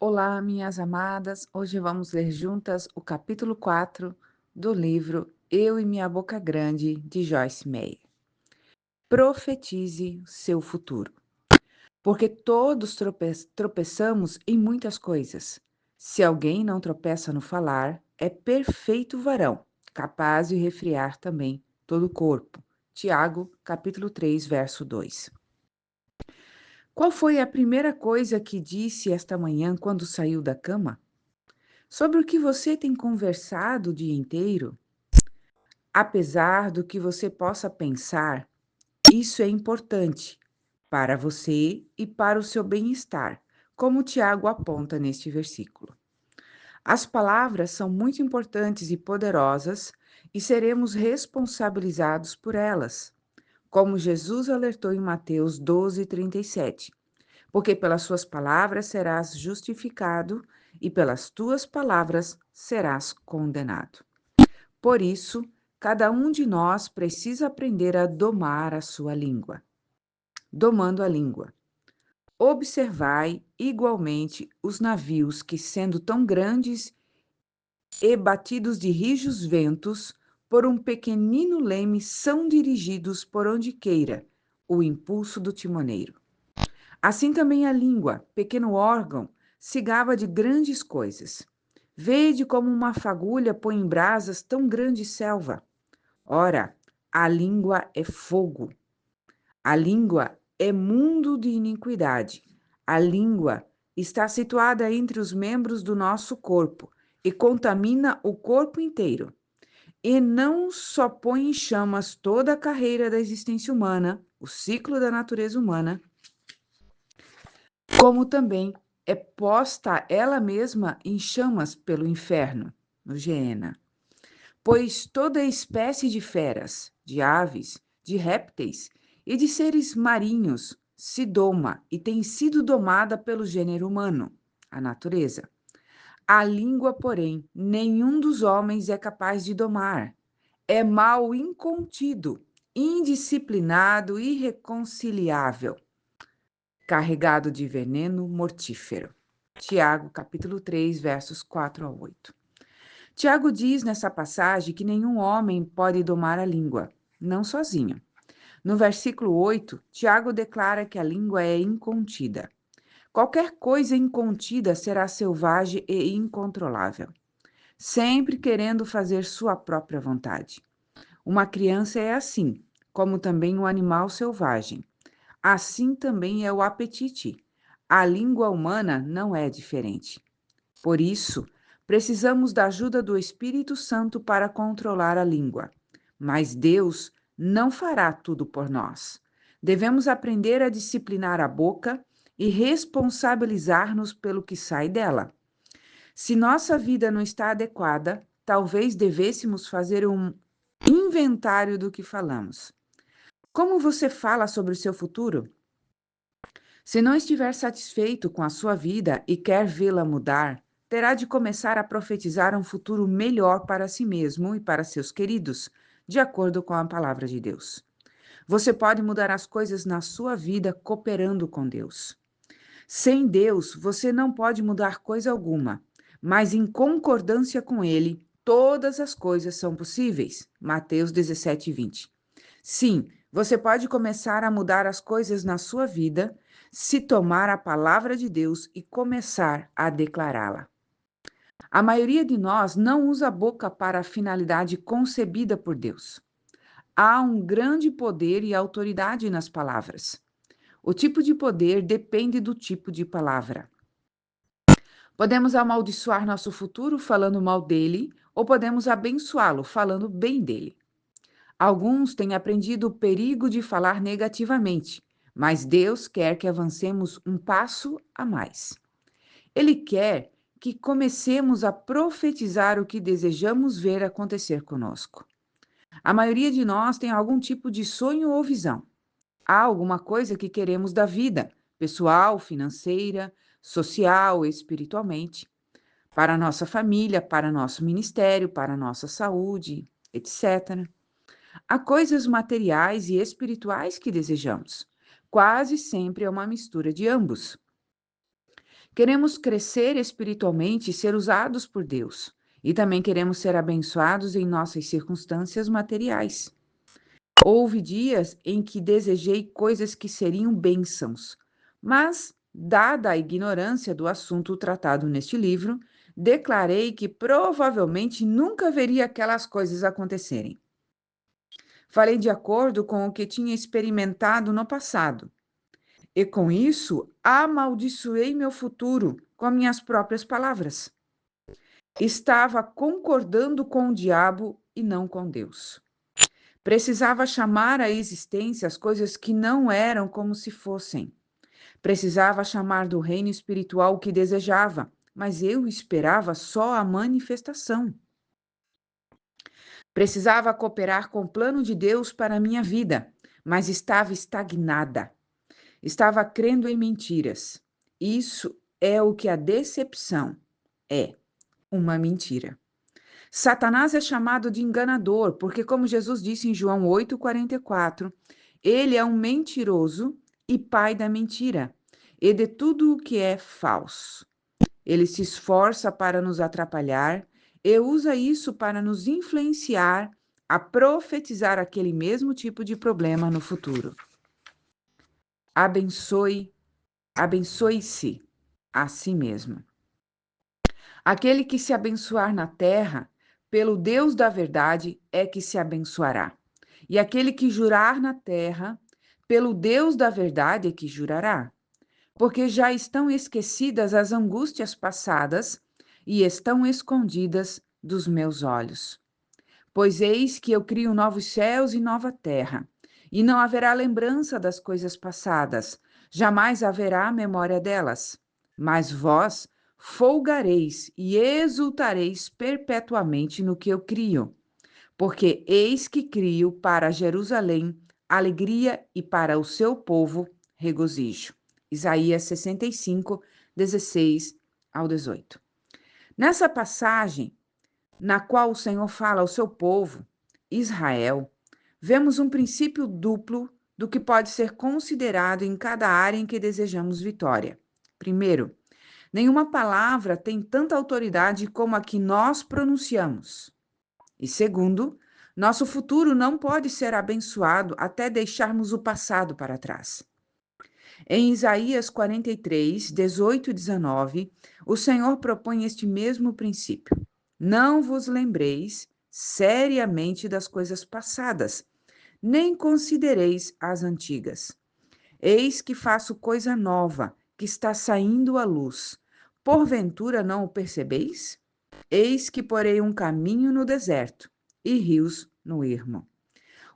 Olá, minhas amadas. Hoje vamos ler juntas o capítulo 4 do livro Eu e Minha Boca Grande, de Joyce Meyer. Profetize seu futuro. Porque todos tropeçamos em muitas coisas. Se alguém não tropeça no falar, é perfeito varão, capaz de refrear também todo o corpo. Tiago, capítulo 3, verso 2. Qual foi a primeira coisa que disse esta manhã quando saiu da cama? Sobre o que você tem conversado o dia inteiro? Apesar do que você possa pensar, isso é importante para você e para o seu bem-estar, como Tiago aponta neste versículo. As palavras são muito importantes e poderosas e seremos responsabilizados por elas, como Jesus alertou em Mateus 12:37. Porque pelas suas palavras serás justificado e pelas tuas palavras serás condenado. Por isso, cada um de nós precisa aprender a domar a sua língua. Domando a língua. Observai igualmente os navios que, sendo tão grandes e batidos de rijos ventos, por um pequenino leme são dirigidos por onde queira o impulso do timoneiro. Assim também a língua, pequeno órgão, se gaba de grandes coisas. Vede como uma fagulha põe em brasas tão grande selva. Ora, a língua é fogo. A língua é mundo de iniquidade. A língua está situada entre os membros do nosso corpo e contamina o corpo inteiro. E não só põe em chamas toda a carreira da existência humana, o ciclo da natureza humana, como também é posta ela mesma em chamas pelo inferno, no Geena. Pois toda espécie de feras, de aves, de répteis e de seres marinhos se doma e tem sido domada pelo gênero humano, a natureza. A língua, porém, nenhum dos homens é capaz de domar. É mal incontido, indisciplinado, irreconciliável, carregado de veneno mortífero. Tiago, capítulo 3, versos 4 a 8. Tiago diz nessa passagem que nenhum homem pode domar a língua, não sozinho. No versículo 8, Tiago declara que a língua é incontida. Qualquer coisa incontida será selvagem e incontrolável, sempre querendo fazer sua própria vontade. Uma criança é assim, como também um animal selvagem. Assim também é o apetite. A língua humana não é diferente. Por isso, precisamos da ajuda do Espírito Santo para controlar a língua. Mas Deus não fará tudo por nós. Devemos aprender a disciplinar a boca e responsabilizar-nos pelo que sai dela. Se nossa vida não está adequada, talvez devêssemos fazer um inventário do que falamos. Como você fala sobre o seu futuro? Se não estiver satisfeito com a sua vida e quer vê-la mudar, terá de começar a profetizar um futuro melhor para si mesmo e para seus queridos, de acordo com a palavra de Deus. Você pode mudar as coisas na sua vida cooperando com Deus. Sem Deus, você não pode mudar coisa alguma, mas em concordância com Ele, todas as coisas são possíveis. Mateus 17:20. Sim, você pode começar a mudar as coisas na sua vida se tomar a palavra de Deus e começar a declará-la. A maioria de nós não usa a boca para a finalidade concebida por Deus. Há um grande poder e autoridade nas palavras. O tipo de poder depende do tipo de palavra. Podemos amaldiçoar nosso futuro falando mal dele, ou podemos abençoá-lo falando bem dele. Alguns têm aprendido o perigo de falar negativamente, mas Deus quer que avancemos um passo a mais. Ele quer que comecemos a profetizar o que desejamos ver acontecer conosco. A maioria de nós tem algum tipo de sonho ou visão. Há alguma coisa que queremos da vida, pessoal, financeira, social, espiritualmente, para a nossa família, para nosso ministério, para a nossa saúde, etc. Há coisas materiais e espirituais que desejamos. Quase sempre é uma mistura de ambos. Queremos crescer espiritualmente e ser usados por Deus. E também queremos ser abençoados em nossas circunstâncias materiais. Houve dias em que desejei coisas que seriam bênçãos, mas, dada a ignorância do assunto tratado neste livro, declarei que provavelmente nunca veria aquelas coisas acontecerem. Falei de acordo com o que tinha experimentado no passado, e com isso amaldiçoei meu futuro com minhas próprias palavras. Estava concordando com o diabo e não com Deus. Precisava chamar à existência as coisas que não eram como se fossem. Precisava chamar do reino espiritual o que desejava, mas eu esperava só a manifestação. Precisava cooperar com o plano de Deus para a minha vida, mas estava estagnada. Estava crendo em mentiras. Isso é o que a decepção é, uma mentira. Satanás é chamado de enganador, porque, como Jesus disse em João 8,44, ele é um mentiroso e pai da mentira, e de tudo o que é falso. Ele se esforça para nos atrapalhar e usa isso para nos influenciar a profetizar aquele mesmo tipo de problema no futuro. Abençoe-se a si mesmo. Aquele que se abençoar na terra, pelo Deus da verdade, é que se abençoará. E aquele que jurar na terra, pelo Deus da verdade é que jurará. Porque já estão esquecidas as angústias passadas e estão escondidas dos meus olhos. Pois eis que eu crio novos céus e nova terra, e não haverá lembrança das coisas passadas, jamais haverá memória delas. Mas vós folgareis e exultareis perpetuamente no que eu crio, porque eis que crio para Jerusalém alegria e para o seu povo regozijo. Isaías 65, 16 ao 18. Nessa passagem, na qual o Senhor fala ao seu povo, Israel, vemos um princípio duplo do que pode ser considerado em cada área em que desejamos vitória. Primeiro, nenhuma palavra tem tanta autoridade como a que nós pronunciamos. E segundo, nosso futuro não pode ser abençoado até deixarmos o passado para trás. Em Isaías 43, 18 e 19, o Senhor propõe este mesmo princípio. Não vos lembreis seriamente das coisas passadas, nem considereis as antigas. Eis que faço coisa nova, que está saindo à luz. Porventura não o percebeis? Eis que porei um caminho no deserto e rios no ermo.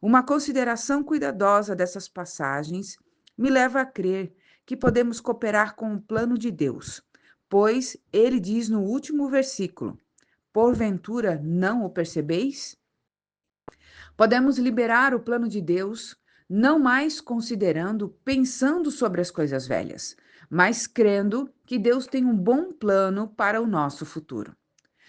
Uma consideração cuidadosa dessas passagens me leva a crer que podemos cooperar com o plano de Deus, pois ele diz no último versículo: porventura não o percebeis? Podemos liberar o plano de Deus, não mais considerando, pensando sobre as coisas velhas, mas crendo que Deus tem um bom plano para o nosso futuro.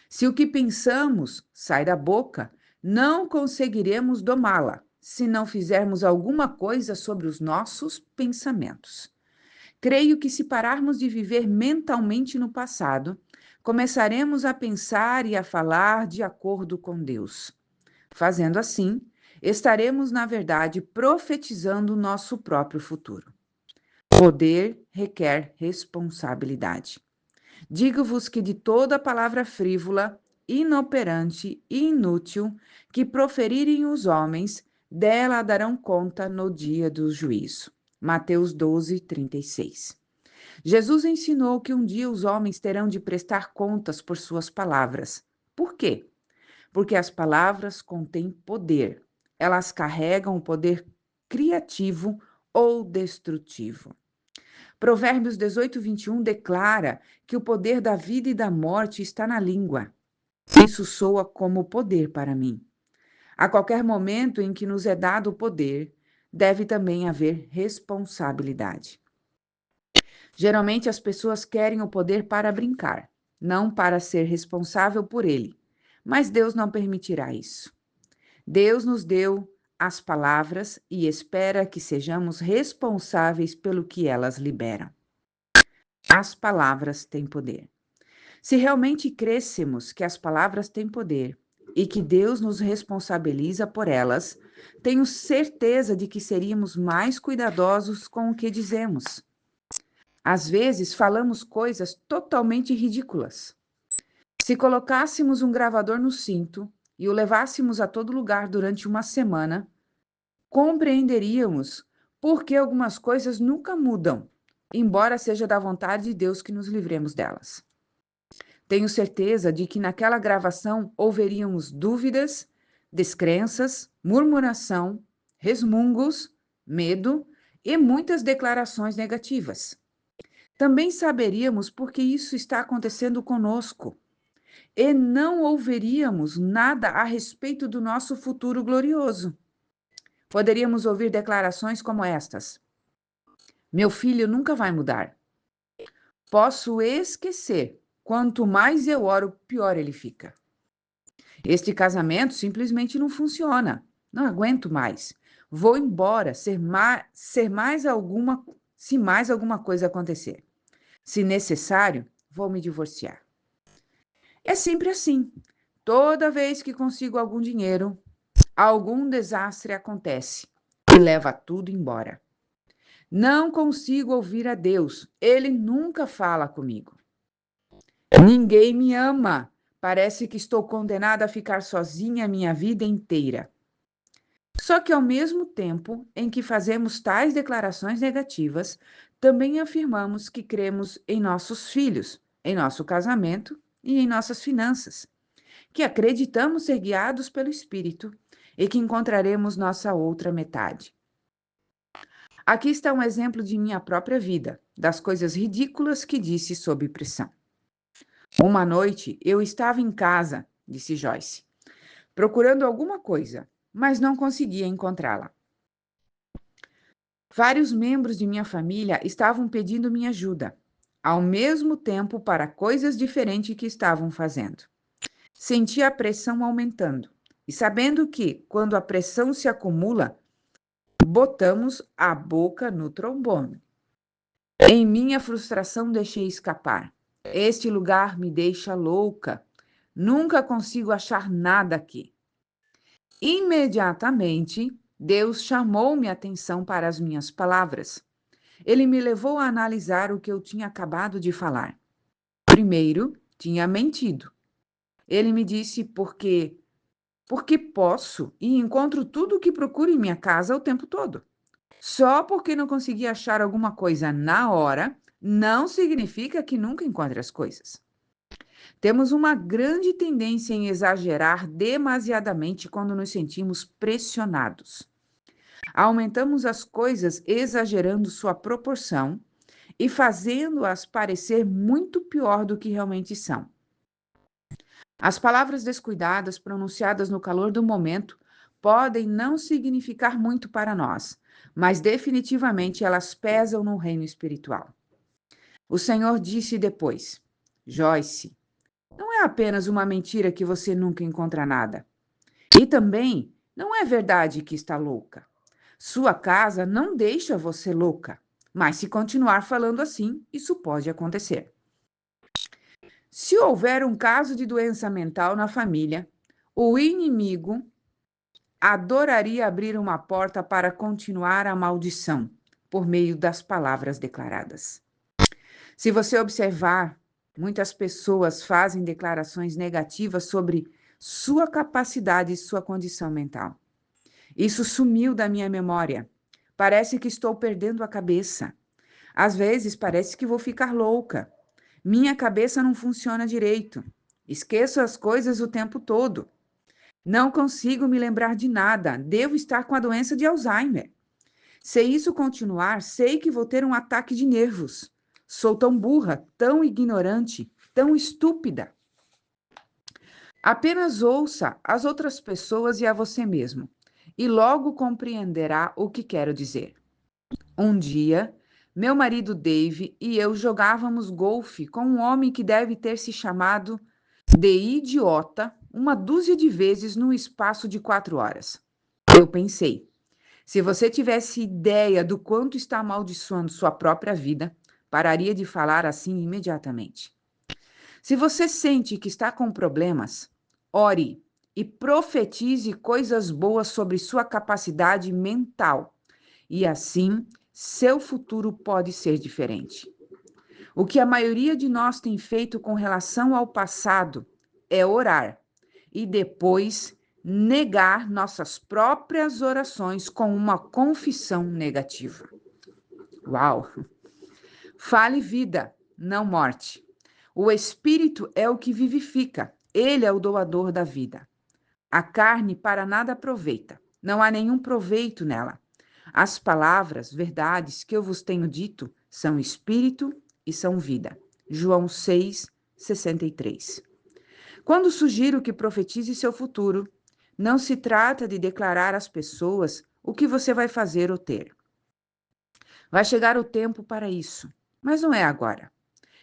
Se o que pensamos sai da boca, não conseguiremos domá-la, se não fizermos alguma coisa sobre os nossos pensamentos. Creio que se pararmos de viver mentalmente no passado, começaremos a pensar e a falar de acordo com Deus. Fazendo assim, estaremos, na verdade, profetizando o nosso próprio futuro. Poder requer responsabilidade. Digo-vos que de toda palavra frívola, inoperante e inútil que proferirem os homens, dela darão conta no dia do juízo. Mateus 12, 36. Jesus ensinou que um dia os homens terão de prestar contas por suas palavras. Por quê? Porque as palavras contêm poder. Elas carregam o poder criativo ou destrutivo. Provérbios 18, 21 declara que o poder da vida e da morte está na língua. Isso soa como poder para mim. A qualquer momento em que nos é dado o poder, deve também haver responsabilidade. Geralmente as pessoas querem o poder para brincar, não para ser responsável por ele. Mas Deus não permitirá isso. Deus nos deu as palavras e espera que sejamos responsáveis pelo que elas liberam. As palavras têm poder. Se realmente crêssemos que as palavras têm poder e que Deus nos responsabiliza por elas, tenho certeza de que seríamos mais cuidadosos com o que dizemos. Às vezes, falamos coisas totalmente ridículas. Se colocássemos um gravador no cinto e o levássemos a todo lugar durante uma semana, compreenderíamos por que algumas coisas nunca mudam, embora seja da vontade de Deus que nos livremos delas. Tenho certeza de que naquela gravação ouviríamos dúvidas, descrenças, murmuração, resmungos, medo e muitas declarações negativas. Também saberíamos por que isso está acontecendo conosco e não ouviríamos nada a respeito do nosso futuro glorioso. Poderíamos ouvir declarações como estas: meu filho nunca vai mudar. Posso esquecer. Quanto mais eu oro, pior ele fica. Este casamento simplesmente não funciona. Não aguento mais. Vou embora, se mais alguma coisa acontecer. Se necessário, vou me divorciar. É sempre assim. Toda vez que consigo algum dinheiro, algum desastre acontece e leva tudo embora. Não consigo ouvir a Deus. Ele nunca fala comigo. Ninguém me ama. Parece que estou condenada a ficar sozinha a minha vida inteira. Só que, ao mesmo tempo em que fazemos tais declarações negativas, também afirmamos que cremos em nossos filhos, em nosso casamento e em nossas finanças, que acreditamos ser guiados pelo Espírito e que encontraremos nossa outra metade. Aqui está um exemplo de minha própria vida, das coisas ridículas que disse sob pressão. Uma noite eu estava em casa, disse Joyce, procurando alguma coisa, mas não conseguia encontrá-la. Vários membros de minha família estavam pedindo minha ajuda, ao mesmo tempo para coisas diferentes que estavam fazendo. Senti a pressão aumentando, e sabendo que, quando a pressão se acumula, botamos a boca no trombone. Em minha frustração, deixei escapar. Este lugar me deixa louca. Nunca consigo achar nada aqui. Imediatamente, Deus chamou minha atenção para as minhas palavras. Ele me levou a analisar o que eu tinha acabado de falar. Primeiro, tinha mentido. Ele me disse porque posso e encontro tudo o que procuro em minha casa o tempo todo. Só porque não consegui achar alguma coisa na hora, não significa que nunca encontre as coisas. Temos uma grande tendência em exagerar demasiadamente quando nos sentimos pressionados. Aumentamos as coisas exagerando sua proporção e fazendo-as parecer muito pior do que realmente são. As palavras descuidadas, pronunciadas no calor do momento, podem não significar muito para nós, mas definitivamente elas pesam no reino espiritual. O Senhor disse depois: Joyce, não é apenas uma mentira que você nunca encontra nada. E também não é verdade que está louca. Sua casa não deixa você louca, mas se continuar falando assim, isso pode acontecer. Se houver um caso de doença mental na família, o inimigo adoraria abrir uma porta para continuar a maldição por meio das palavras declaradas. Se você observar, muitas pessoas fazem declarações negativas sobre sua capacidade e sua condição mental. Isso sumiu da minha memória. Parece que estou perdendo a cabeça. Às vezes parece que vou ficar louca. Minha cabeça não funciona direito. Esqueço as coisas o tempo todo. Não consigo me lembrar de nada. Devo estar com a doença de Alzheimer. Se isso continuar, sei que vou ter um ataque de nervos. Sou tão burra, tão ignorante, tão estúpida. Apenas ouça as outras pessoas e a você mesmo, e logo compreenderá o que quero dizer. Um dia, meu marido Dave e eu jogávamos golfe com um homem que deve ter se chamado de idiota uma dúzia de vezes num espaço de 4 horas. Eu pensei, se você tivesse ideia do quanto está amaldiçoando sua própria vida, pararia de falar assim imediatamente. Se você sente que está com problemas, ore e profetize coisas boas sobre sua capacidade mental. E assim, seu futuro pode ser diferente. O que a maioria de nós tem feito com relação ao passado é orar e depois negar nossas próprias orações com uma confissão negativa. Uau! Fale vida, não morte. O Espírito é o que vivifica, ele é o doador da vida. A carne para nada aproveita, não há nenhum proveito nela. As palavras, verdades que eu vos tenho dito são espírito e são vida. João 6:63. Quando sugiro que profetize seu futuro, não se trata de declarar às pessoas o que você vai fazer ou ter. Vai chegar o tempo para isso, mas não é agora.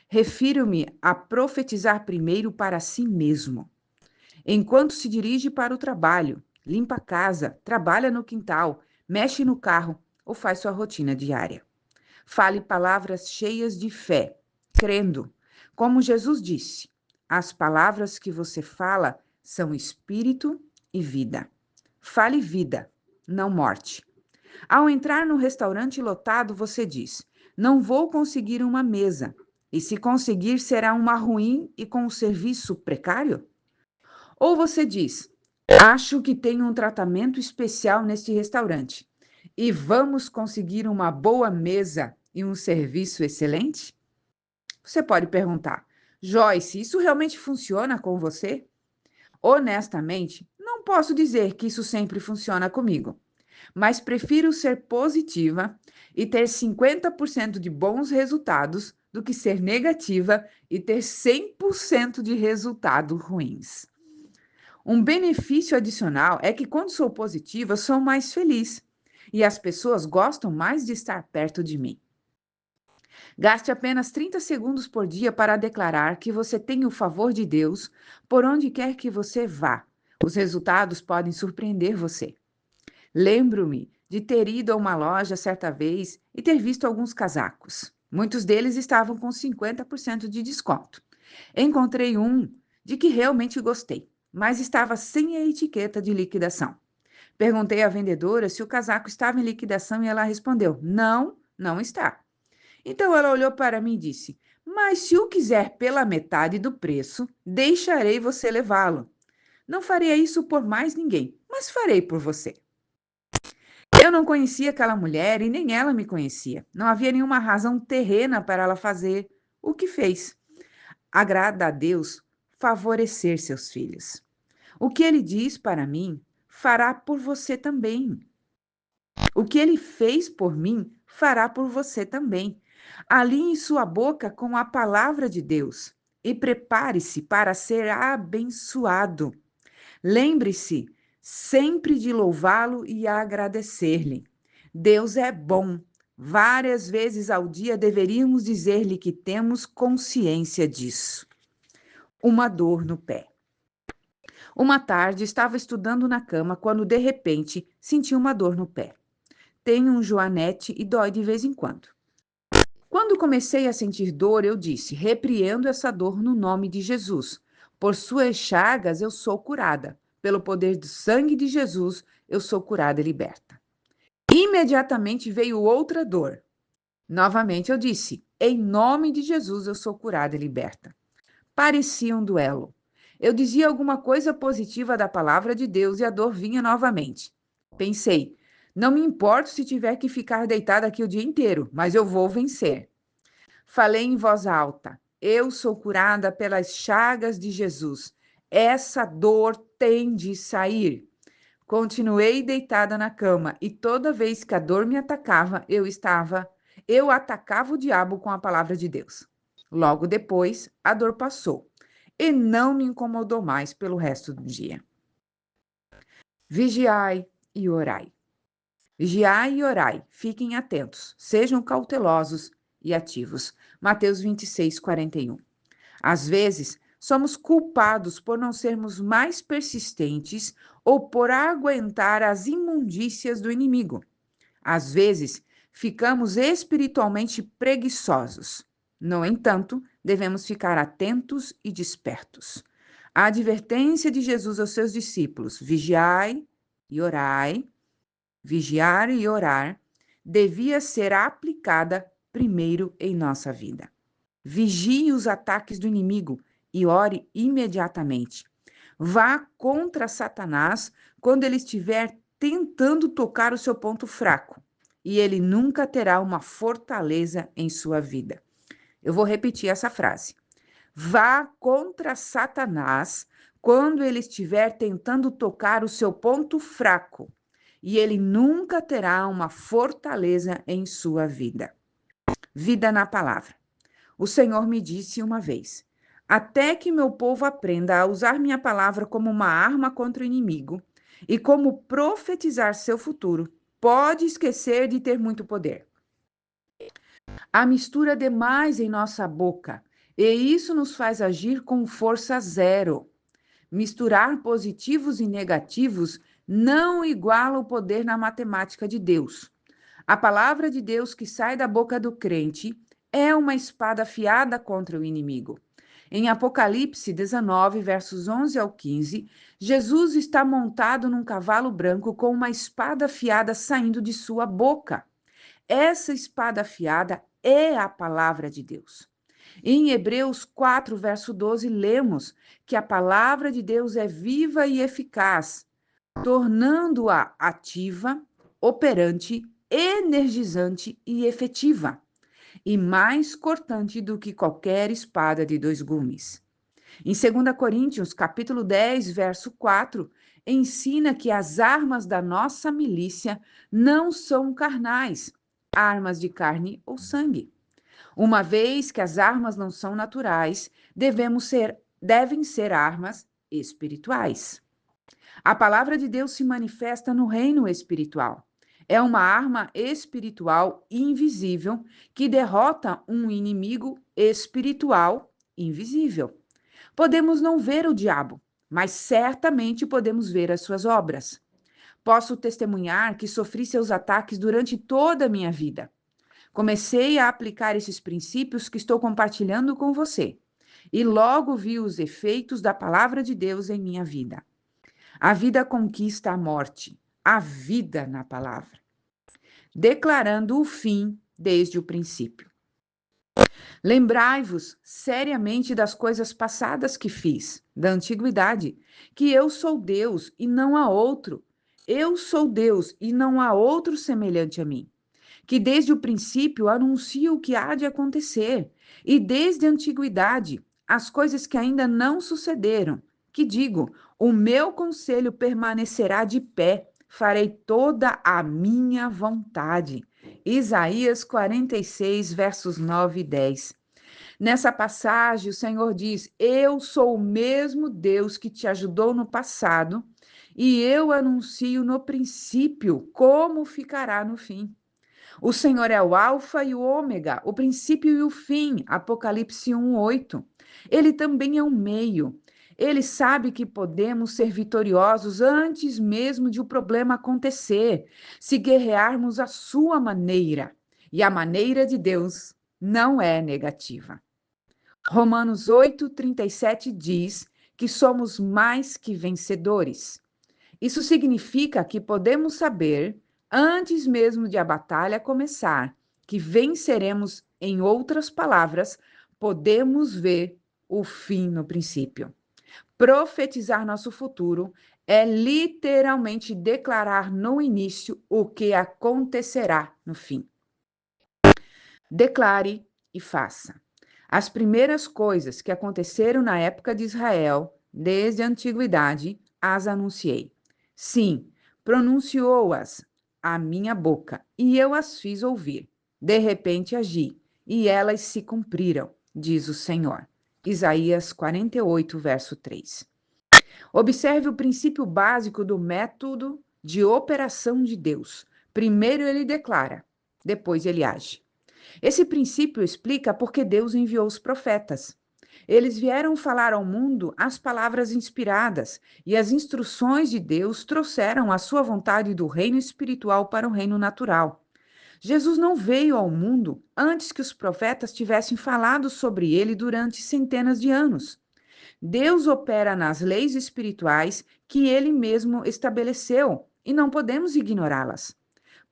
Refiro-me a profetizar primeiro para si mesmo. Enquanto se dirige para o trabalho, limpa a casa, trabalha no quintal, mexe no carro ou faz sua rotina diária. Fale palavras cheias de fé, crendo. Como Jesus disse, as palavras que você fala são espírito e vida. Fale vida, não morte. Ao entrar no restaurante lotado, você diz: não vou conseguir uma mesa. E se conseguir, será uma ruim e com um serviço precário? Ou você diz: acho que tem um tratamento especial neste restaurante e vamos conseguir uma boa mesa e um serviço excelente? Você pode perguntar: Joyce, isso realmente funciona com você? Honestamente, não posso dizer que isso sempre funciona comigo, mas prefiro ser positiva e ter 50% de bons resultados do que ser negativa e ter 100% de resultados ruins. Um benefício adicional é que quando sou positiva, sou mais feliz e as pessoas gostam mais de estar perto de mim. Gaste apenas 30 segundos por dia para declarar que você tem o favor de Deus por onde quer que você vá. Os resultados podem surpreender você. Lembro-me de ter ido a uma loja certa vez e ter visto alguns casacos. Muitos deles estavam com 50% de desconto. Encontrei um de que realmente gostei, mas estava sem a etiqueta de liquidação. Perguntei à vendedora se o casaco estava em liquidação e ela respondeu: não, não está. Então ela olhou para mim e disse: mas se o quiser pela metade do preço, deixarei você levá-lo. Não faria isso por mais ninguém, mas farei por você. Eu não conhecia aquela mulher e nem ela me conhecia. Não havia nenhuma razão terrena para ela fazer o que fez. Agrada a Deus favorecer seus filhos. O que ele diz para mim, fará por você também. O que ele fez por mim, fará por você também. Alinhe sua boca com a palavra de Deus e prepare-se para ser abençoado. Lembre-se sempre de louvá-lo e agradecer-lhe. Deus é bom. Várias vezes ao dia deveríamos dizer-lhe que temos consciência disso. Uma dor no pé. Uma tarde estava estudando na cama quando de repente senti uma dor no pé. Tenho um joanete e dói de vez em quando. Quando comecei a sentir dor, eu disse: repreendo essa dor no nome de Jesus. Por suas chagas eu sou curada. Pelo poder do sangue de Jesus, eu sou curada e liberta. Imediatamente veio outra dor. Novamente eu disse: em nome de Jesus, eu sou curada e liberta. Parecia um duelo. Eu dizia alguma coisa positiva da palavra de Deus e a dor vinha novamente. Pensei: não me importo se tiver que ficar deitada aqui o dia inteiro, mas eu vou vencer. Falei em voz alta: eu sou curada pelas chagas de Jesus. Essa dor tem de sair. Continuei deitada na cama e toda vez que a dor me atacava, eu atacava o diabo com a palavra de Deus. Logo depois, a dor passou e não me incomodou mais pelo resto do dia. Vigiai e orai. Vigiai e orai, fiquem atentos, sejam cautelosos e ativos. Mateus 26:41. Às vezes, somos culpados por não sermos mais persistentes ou por aguentar as imundícias do inimigo. Às vezes, ficamos espiritualmente preguiçosos. No entanto, devemos ficar atentos e despertos. A advertência de Jesus aos seus discípulos, vigiar e orar, devia ser aplicada primeiro em nossa vida. Vigie os ataques do inimigo e ore imediatamente. Vá contra Satanás quando ele estiver tentando tocar o seu ponto fraco, e ele nunca terá uma fortaleza em sua vida. Eu vou repetir essa frase. Vá contra Satanás quando ele estiver tentando tocar o seu ponto fraco, e ele nunca terá uma fortaleza em sua vida. Vida na palavra. O Senhor me disse uma vez: até que meu povo aprenda a usar minha palavra como uma arma contra o inimigo e como profetizar seu futuro, pode esquecer de ter muito poder. Há mistura demais em nossa boca, e isso nos faz agir com força zero. Misturar positivos e negativos não iguala o poder na matemática de Deus. A palavra de Deus que sai da boca do crente é uma espada afiada contra o inimigo. Em Apocalipse 19, versos 11 ao 15, Jesus está montado num cavalo branco com uma espada afiada saindo de sua boca. Essa espada afiada é a palavra de Deus. Em Hebreus 4, verso 12, lemos que a palavra de Deus é viva e eficaz, tornando-a ativa, operante, energizante e efetiva, e mais cortante do que qualquer espada de dois gumes. Em 2 Coríntios, capítulo 10, verso 4, ensina que as armas da nossa milícia não são carnais, armas de carne ou sangue. Uma vez que as armas não são naturais, devem ser armas espirituais. A palavra de Deus se manifesta no reino espiritual. É uma arma espiritual invisível que derrota um inimigo espiritual invisível. Podemos não ver o diabo, mas certamente podemos ver as suas obras. Posso testemunhar que sofri seus ataques durante toda a minha vida. Comecei a aplicar esses princípios que estou compartilhando com você, e logo vi os efeitos da palavra de Deus em minha vida. A vida conquista a morte, a vida na palavra, declarando o fim desde o princípio. Lembrai-vos seriamente das coisas passadas que fiz, da antiguidade, que eu sou Deus e não há outro. Eu sou Deus e não há outro semelhante a mim. Que desde o princípio anuncio o que há de acontecer, e desde a antiguidade as coisas que ainda não sucederam, que digo, o meu conselho permanecerá de pé, farei toda a minha vontade. Isaías 46, versos 9 e 10. Nessa passagem, o Senhor diz: eu sou o mesmo Deus que te ajudou no passado, e eu anuncio no princípio como ficará no fim. O Senhor é o alfa e o ômega, o princípio e o fim. Apocalipse 1:8. Ele também é o meio. Ele sabe que podemos ser vitoriosos antes mesmo de o problema acontecer, se guerrearmos à sua maneira. E a maneira de Deus não é negativa. Romanos 8:37 diz que somos mais que vencedores. Isso significa que podemos saber, antes mesmo de a batalha começar, que venceremos. Em outras palavras, podemos ver o fim no princípio. Profetizar nosso futuro é literalmente declarar no início o que acontecerá no fim. Declare e faça. As primeiras coisas que aconteceram na época de Israel, desde a antiguidade, as anunciei. Sim, pronunciou-as a minha boca, e eu as fiz ouvir. De repente agi, e elas se cumpriram, diz o Senhor. Isaías 48, verso 3. Observe o princípio básico do método de operação de Deus. Primeiro ele declara, depois ele age. Esse princípio explica por que Deus enviou os profetas. Eles vieram falar ao mundo as palavras inspiradas, e as instruções de Deus trouxeram a sua vontade do reino espiritual para o reino natural. Jesus não veio ao mundo antes que os profetas tivessem falado sobre ele durante centenas de anos. Deus opera nas leis espirituais que ele mesmo estabeleceu e não podemos ignorá-las.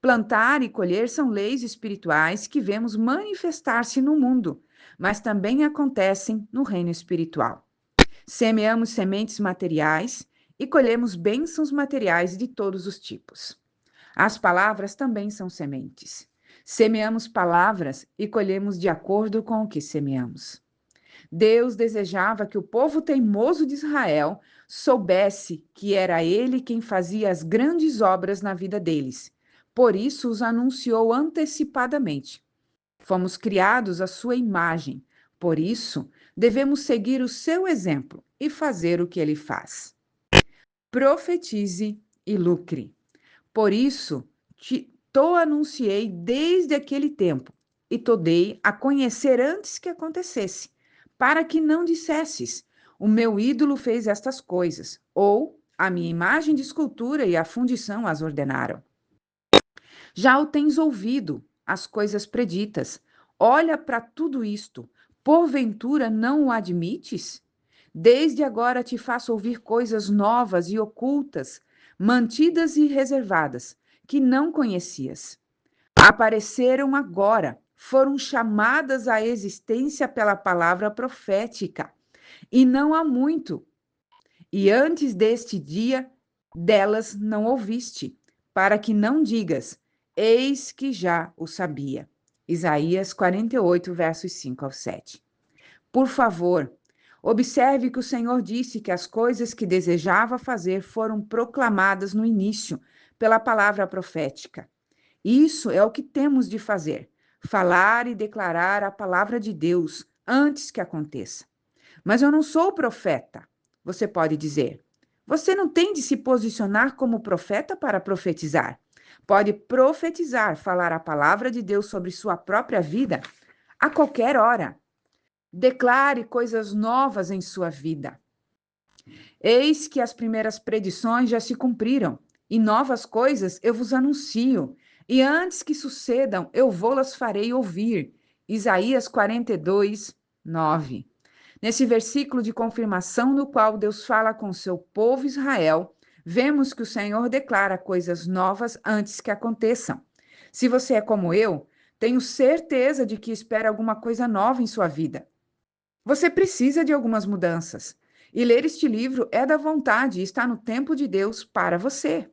Plantar e colher são leis espirituais que vemos manifestar-se no mundo, mas também acontecem no reino espiritual. Semeamos sementes materiais e colhemos bênçãos materiais de todos os tipos. As palavras também são sementes. Semeamos palavras e colhemos de acordo com o que semeamos. Deus desejava que o povo teimoso de Israel soubesse que era ele quem fazia as grandes obras na vida deles. Por isso os anunciou antecipadamente. Fomos criados à sua imagem. Por isso, devemos seguir o seu exemplo e fazer o que ele faz. Profetize e lucre. Por isso, te anunciei desde aquele tempo e te dei a conhecer antes que acontecesse, para que não dissesses, o meu ídolo fez estas coisas, ou a minha imagem de escultura e a fundição as ordenaram. Já o tens ouvido, as coisas preditas. Olha para tudo isto. Porventura não o admites? Desde agora te faço ouvir coisas novas e ocultas, mantidas e reservadas, que não conhecias. Apareceram agora, foram chamadas à existência pela palavra profética, e não há muito. E antes deste dia, delas não ouviste, para que não digas, eis que já o sabia. Isaías 48, versos 5 ao 7. Por favor, observe que o Senhor disse que as coisas que desejava fazer foram proclamadas no início, pela palavra profética. Isso é o que temos de fazer: falar e declarar a palavra de Deus antes que aconteça. Mas eu não sou profeta, você pode dizer. Você não tem de se posicionar como profeta para profetizar. Pode profetizar, falar a palavra de Deus sobre sua própria vida a qualquer hora. Declare coisas novas em sua vida. Eis que as primeiras predições já se cumpriram, e novas coisas eu vos anuncio, e antes que sucedam, eu vou-las farei ouvir. Isaías 42, 9. Nesse versículo de confirmação no qual Deus fala com seu povo Israel, vemos que o Senhor declara coisas novas antes que aconteçam. Se você é como eu, tenho certeza de que espera alguma coisa nova em sua vida. Você precisa de algumas mudanças. E ler este livro é da vontade e está no tempo de Deus para você.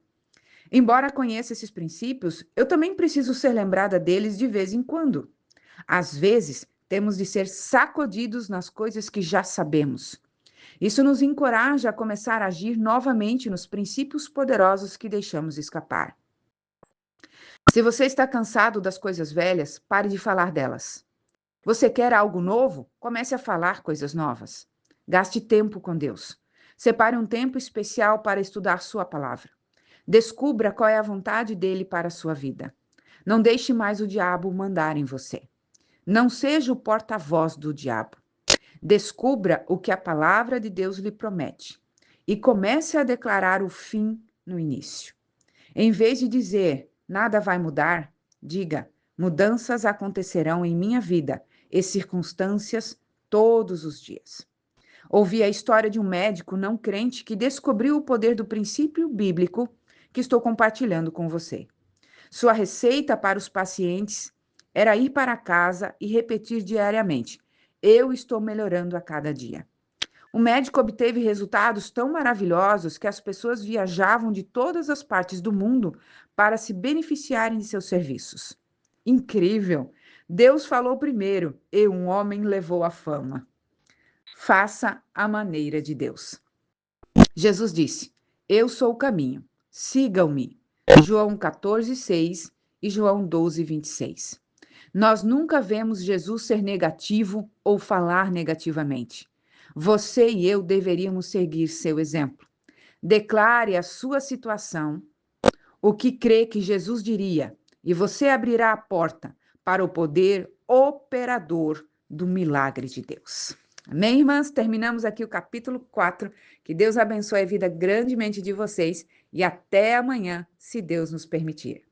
Embora conheça esses princípios, eu também preciso ser lembrada deles de vez em quando. Às vezes, temos de ser sacudidos nas coisas que já sabemos. Isso nos encoraja a começar a agir novamente nos princípios poderosos que deixamos escapar. Se você está cansado das coisas velhas, pare de falar delas. Você quer algo novo? Comece a falar coisas novas. Gaste tempo com Deus. Separe um tempo especial para estudar sua palavra. Descubra qual é a vontade dele para a sua vida. Não deixe mais o diabo mandar em você. Não seja o porta-voz do diabo. Descubra o que a palavra de Deus lhe promete e comece a declarar o fim no início. Em vez de dizer, nada vai mudar, diga, mudanças acontecerão em minha vida e circunstâncias todos os dias. Ouvi a história de um médico não crente que descobriu o poder do princípio bíblico que estou compartilhando com você. Sua receita para os pacientes era ir para casa e repetir diariamente: eu estou melhorando a cada dia. O médico obteve resultados tão maravilhosos que as pessoas viajavam de todas as partes do mundo para se beneficiarem de seus serviços. Incrível! Deus falou primeiro e um homem levou a fama. Faça a maneira de Deus. Jesus disse: eu sou o caminho, sigam-me. João 14, 6 e João 12, 26. Nós nunca vemos Jesus ser negativo ou falar negativamente. Você e eu deveríamos seguir seu exemplo. Declare a sua situação, o que crê que Jesus diria, e você abrirá a porta para o poder operador do milagre de Deus. Amém, irmãs? Terminamos aqui o capítulo 4. Que Deus abençoe a vida grandemente de vocês e até amanhã, se Deus nos permitir.